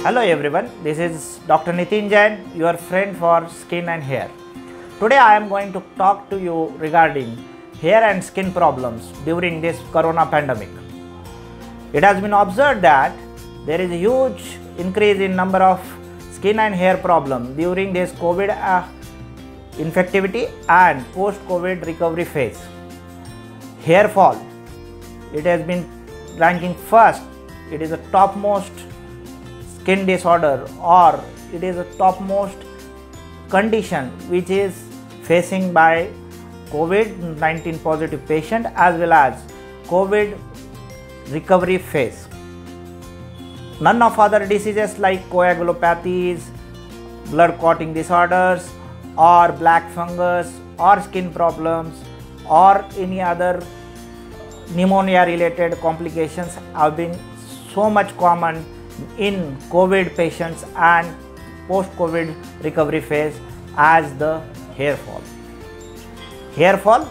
Hello everyone, this is Dr. Nitin Jain, your friend for skin and hair. Today I am going to talk to you regarding hair and skin problems during this corona pandemic. It has been observed that there is a huge increase in number of skin and hair problems during this COVID infectivity and post-COVID recovery phase. Hair fall, it has been ranking first. It is a topmost skin disorder, or it is a topmost condition which is facing by COVID-19 positive patient as well as COVID recovery phase. None of other diseases like coagulopathies, blood clotting disorders, or black fungus, or skin problems, or any other pneumonia related complications have been so much common in COVID patients and post-COVID recovery phase as the hair fall. Hair fall,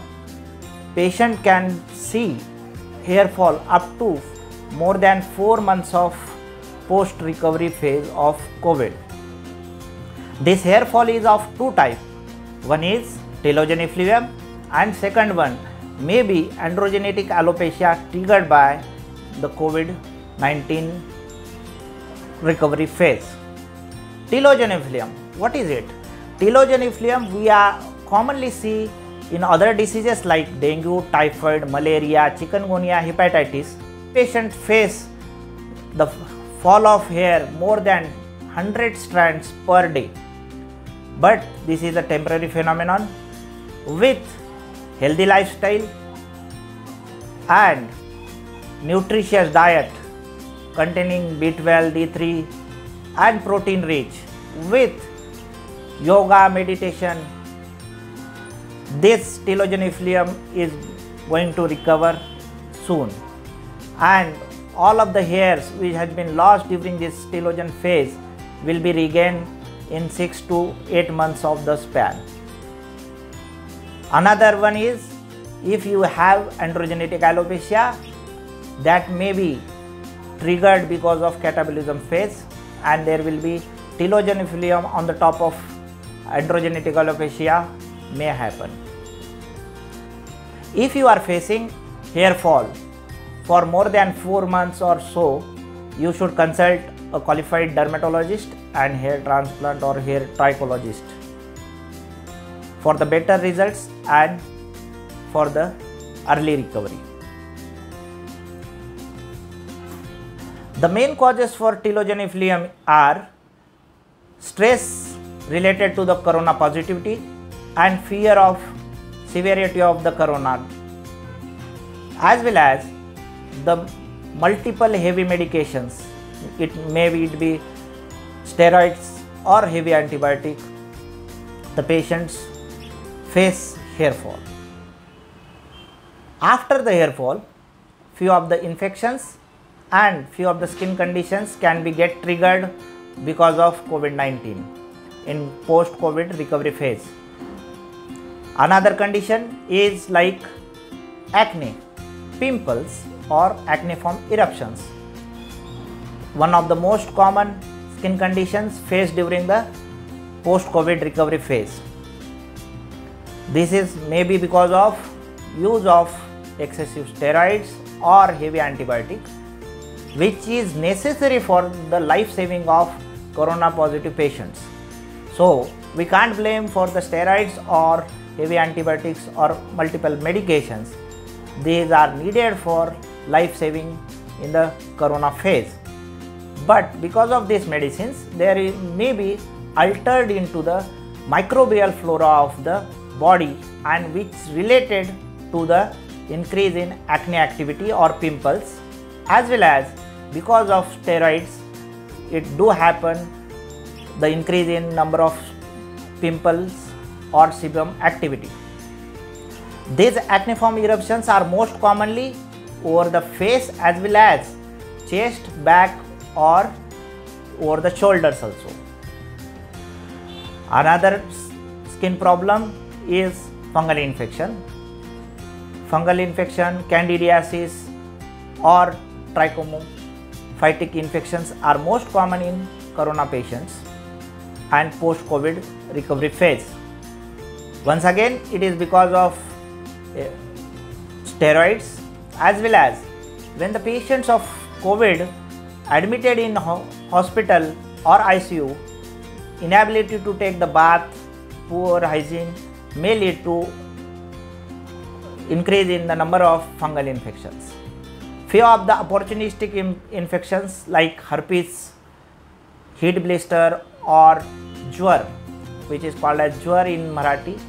patient can see hair fall up to more than 4 months of post-recovery phase of COVID. This hair fall is of two types. One is telogen effluvium and second one may be androgenetic alopecia triggered by the COVID-19 recovery phase. Telogen effluvium, what is it? Telogen effluvium we are commonly see in other diseases like dengue, typhoid, malaria, chikungunya, hepatitis. Patients face the fall of hair more than 100 strands per day. But this is a temporary phenomenon. With healthy lifestyle and nutritious diet containing B12, D3 and protein rich, with yoga, meditation, this telogen effluvium is going to recover soon, and all of the hairs which has been lost during this telogen phase will be regained in 6 to 8 months of the span. Another one is, if you have androgenetic alopecia, that may be triggered because of catabolism phase, and there will be telogen effluvium on the top of androgenetic alopecia may happen. If you are facing hair fall for more than 4 months or so, you should consult a qualified dermatologist and hair transplant or hair trichologist for the better results and for the early recovery. The main causes for telogen effluvium are stress related to the corona positivity and fear of severity of the corona, as well as the multiple heavy medications. It may be steroids or heavy antibiotic. The patients face hair fall. After the hair fall, few of the infections and few of the skin conditions can be get triggered because of COVID-19 in post-COVID recovery phase. Another condition is like acne, pimples or acneiform eruptions. One of the most common skin conditions faced during the post-COVID recovery phase. This is maybe because of use of excessive steroids or heavy antibiotics, which is necessary for the life saving of corona positive patients. So we can't blame for the steroids or heavy antibiotics or multiple medications. These are needed for life saving in the corona phase. But because of these medicines, there may be altered into the microbial flora of the body, and which related to the increase in acne activity or pimples, as well as because of steroids it do happen the increase in number of pimples or sebum activity. These acneiform eruptions are most commonly over the face as well as chest, back or over the shoulders also. Another skin problem is fungal infection. Fungal infection, candidiasis or trichomophytic infections are most common in corona patients and post-COVID recovery phase. Once again, it is because of steroids, as well as when the patients of COVID admitted in hospital or ICU, inability to take the bath, poor hygiene may lead to increase in the number of fungal infections. Few of the opportunistic infections like herpes, heat blister or jwar, which is called as jwar in Marathi,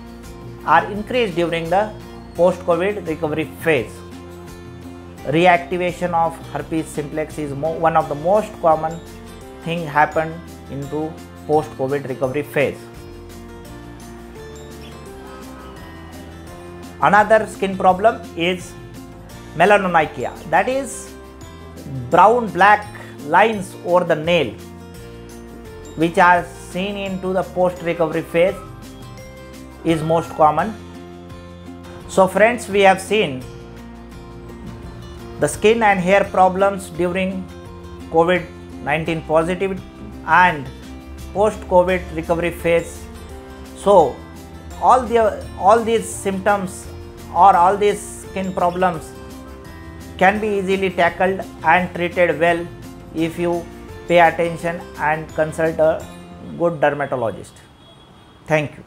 are increased during the post-COVID recovery phase. Reactivation of herpes simplex is one of the most common thing happened into post-COVID recovery phase. Another skin problem is melanonychia, that is brown black lines over the nail, which are seen into the post recovery phase, is most common. So friends, we have seen the skin and hair problems during COVID-19 positive and post-COVID recovery phase. So all these symptoms or all these skin problems can be easily tackled and treated well if you pay attention and consult a good dermatologist. Thank you.